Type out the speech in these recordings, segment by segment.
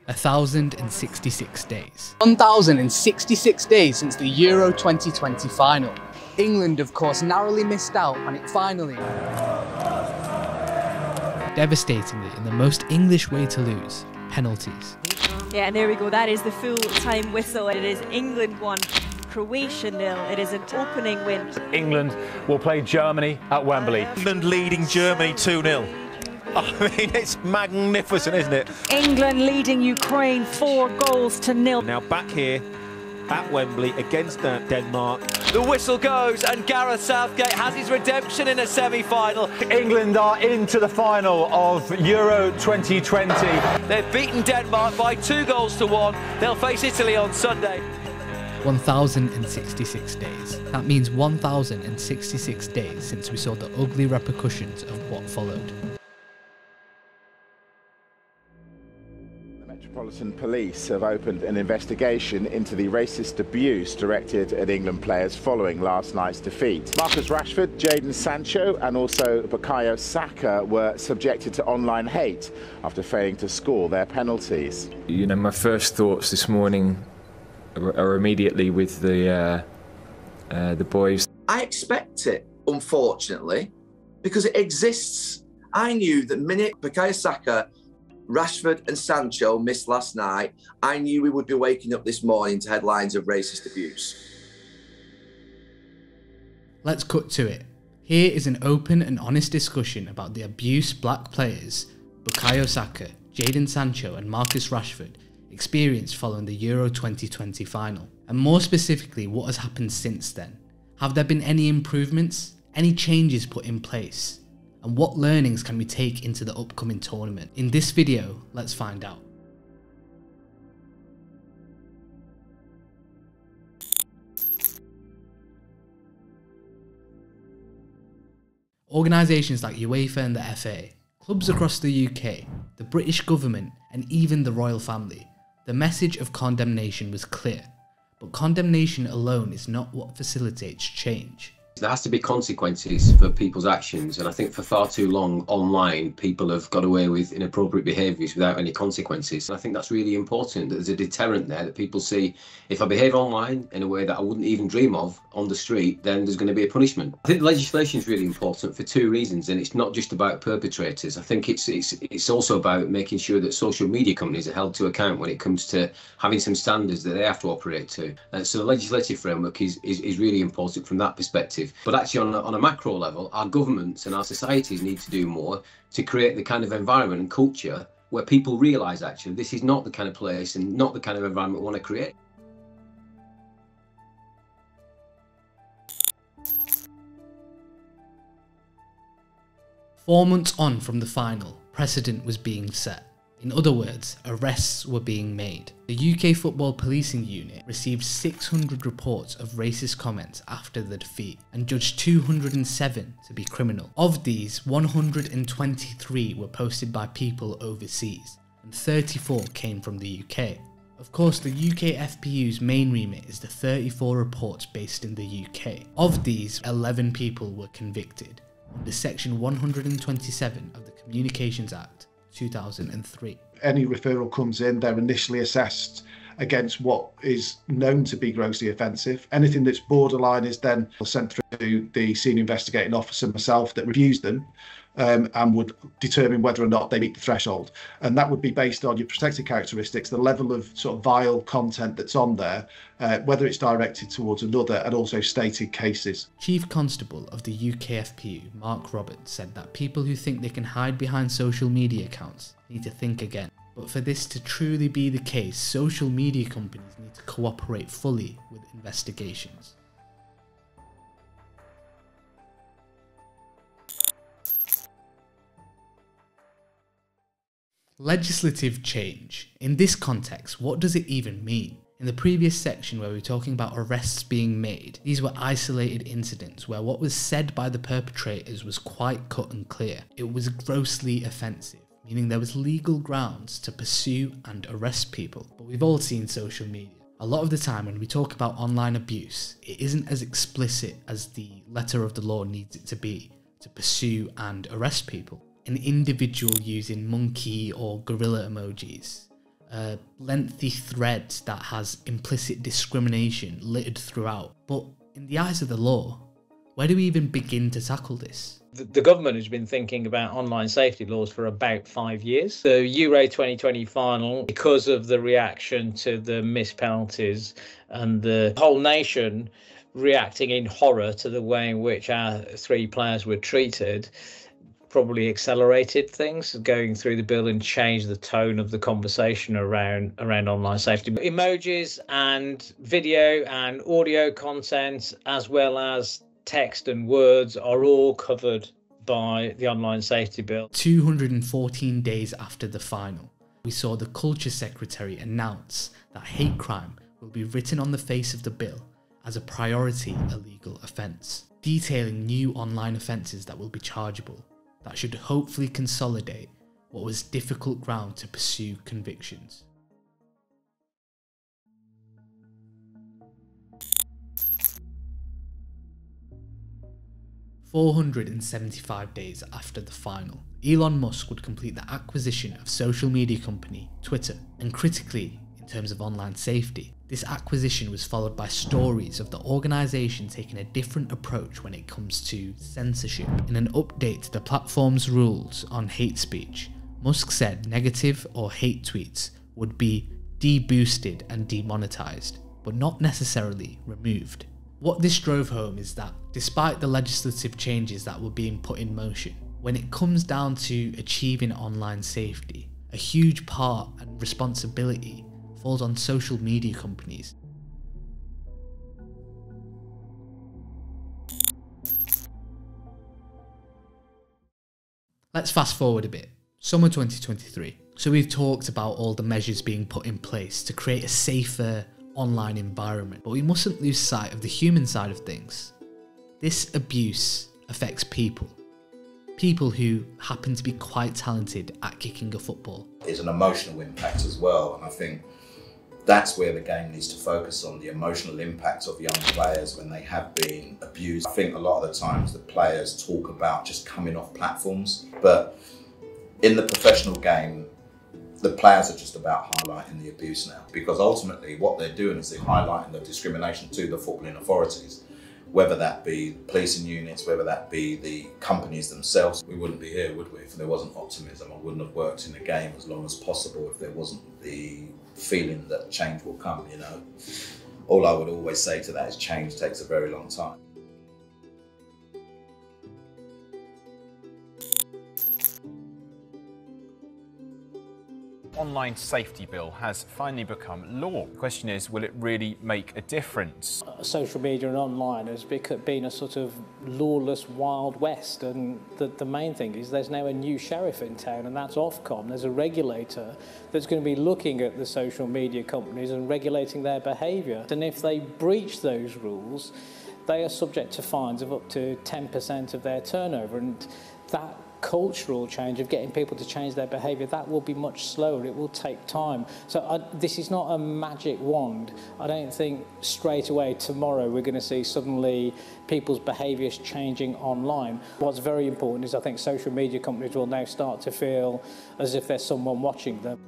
1,066 days. 1,066 days since the Euro 2020 final. England, of course, narrowly missed out on it finally. Devastatingly, in the most English way to lose, penalties. Yeah, and there we go. That is the full-time whistle. It is England 1, Croatia 0. It is an opening win. England will play Germany at Wembley. England leading Germany 2-0. I mean, it's magnificent, isn't it? England leading Ukraine 4-0. Now back here at Wembley against Denmark. The whistle goes and Gareth Southgate has his redemption in a semi-final. England are into the final of Euro 2020. They've beaten Denmark by 2-1. They'll face Italy on Sunday. 1,066 days. That means 1,066 days since we saw the ugly repercussions of what followed. Metropolitan Police have opened an investigation into the racist abuse directed at England players following last night's defeat. Marcus Rashford, Jadon, Sancho and also Bukayo Saka were subjected to online hate after failing to score their penalties. You know, my first thoughts this morning are immediately with the boys. I expect it, unfortunately, because it exists. I knew that minute Bukayo Saka, Rashford and Sancho missed last night, I knew we would be waking up this morning to headlines of racist abuse. Let's cut to it. Here is an open and honest discussion about the abuse black players Bukayo Saka, Jadon Sancho and Marcus Rashford experienced following the Euro 2020 final. And more specifically, what has happened since then. Have there been any improvements? Any changes put in place? And what learnings can we take into the upcoming tournament? In this video, let's find out. Organisations like UEFA and the FA, clubs across the UK, the British government and even the royal family, the message of condemnation was clear. But condemnation alone is not what facilitates change. There has to be consequences for people's actions, and I think for far too long online people have got away with inappropriate behaviours without any consequences. And I think that's really important, that there's a deterrent there, that people see if I behave online in a way that I wouldn't even dream of on the street, then there's going to be a punishment. I think legislation is really important for two reasons, and it's not just about perpetrators. I think it's also about making sure that social media companies are held to account when it comes to having some standards that they have to operate to. So the legislative framework is really important from that perspective. But actually on a macro level, our governments and our societies need to do more to create the kind of environment and culture where people realise actually this is not the kind of place and not the kind of environment we want to create. Four months on from the final, precedent was being set. In other words, arrests were being made. The UK Football Policing Unit received 600 reports of racist comments after the defeat and judged 207 to be criminal. Of these, 123 were posted by people overseas and 34 came from the UK. Of course, the UK FPU's main remit is the 34 reports based in the UK. Of these, 11 people were convicted under Section 127 of the Communications Act 2003. Any referral comes in, they're initially assessed against what is known to be grossly offensive. Anything that's borderline is then sent through the senior investigating officer, myself, that reviews them and would determine whether or not they meet the threshold. And that would be based on your protected characteristics, the level of sort of vile content that's on there, whether it's directed towards another, and also stated cases. Chief Constable of the UK FPU, Mark Roberts, said that people who think they can hide behind social media accounts need to think again. But for this to truly be the case, social media companies need to cooperate fully with investigations. Legislative change. In this context, what does it even mean? In the previous section where we were talking about arrests being made, these were isolated incidents where what was said by the perpetrators was quite cut and clear. It was grossly offensive, meaning there was legal grounds to pursue and arrest people. But we've all seen social media. A lot of the time when we talk about online abuse, it isn't as explicit as the letter of the law needs it to be to pursue and arrest people. An individual using monkey or gorilla emojis, a lengthy thread that has implicit discrimination littered throughout. But in the eyes of the law, where do we even begin to tackle this? The government has been thinking about online safety laws for about 5 years. The Euro 2020 final, because of the reaction to the missed penalties and the whole nation reacting in horror to the way in which our 3 players were treated, probably accelerated things. Going through the bill and changed the tone of the conversation around online safety. Emojis and video and audio content, as well as text and words, are all covered by the online safety bill. 214 days after the final, we saw the Culture Secretary announce that hate crime will be written on the face of the bill as a priority illegal offence, detailing new online offences that will be chargeable, that should hopefully consolidate what was difficult ground to pursue convictions. "475 days after the final, Elon Musk would complete the acquisition of social media company Twitter, and critically, in terms of online safety, this acquisition was followed by stories of the organisation taking a different approach when it comes to censorship. In an update to the platform's rules on hate speech, Musk said negative or hate tweets would be deboosted and demonetised, but not necessarily removed. What this drove home is that, despite the legislative changes that were being put in motion, when it comes down to achieving online safety, a huge part and responsibility falls on social media companies. Let's fast forward a bit. Summer 2023. So we've talked about all the measures being put in place to create a safer online environment, but we mustn't lose sight of the human side of things. This abuse affects people who happen to be quite talented at kicking a football. There's an emotional impact as well, and I think that's where the game needs to focus on, the emotional impact of young players when they have been abused. I think a lot of the times the players talk about just coming off platforms, but in the professional game, the players are just about highlighting the abuse now, because ultimately what they're doing is they're highlighting the discrimination to the footballing authorities, whether that be policing units, whether that be the companies themselves. We wouldn't be here, would we, if there wasn't optimism? I wouldn't have worked in the game as long as possible if there wasn't the feeling that change will come, you know. All I would always say to that is change takes a very long time. Online safety bill has finally become law. The question is, will it really make a difference? Social media and online has been a sort of lawless Wild West, and the main thing is there's now a new sheriff in town, and that's Ofcom. There's a regulator that's going to be looking at the social media companies and regulating their behaviour. And if they breach those rules, they are subject to fines of up to 10% of their turnover, and that cultural change of getting people to change their behaviour, that will be much slower. It will take time. So this is not a magic wand. I don't think straight away tomorrow we're going to see suddenly people's behaviours changing online. What's very important is I think social media companies will now start to feel as if there's someone watching them.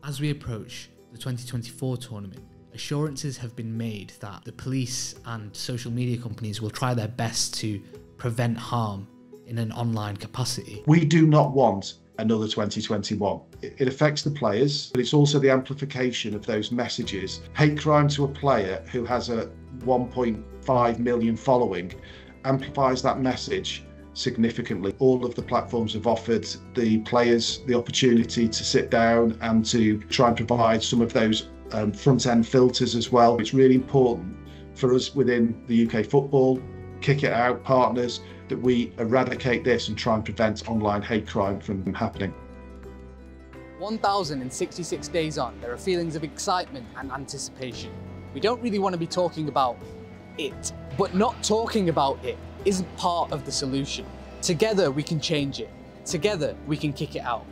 As we approach the 2024 tournament, assurances have been made that the police and social media companies will try their best to prevent harm in an online capacity. We do not want another 2021. It affects the players, but it's also the amplification of those messages. Hate crime to a player who has a 1.5 million following amplifies that message significantly. All of the platforms have offered the players the opportunity to sit down and to try and provide some of those front-end filters as well. It's really important for us within the UK football, Kick It Out partners, that we eradicate this and try and prevent online hate crime from happening. 1,066 days on, there are feelings of excitement and anticipation. We don't really want to be talking about it, but not talking about it isn't part of the solution. Together we can change it. Together we can kick it out.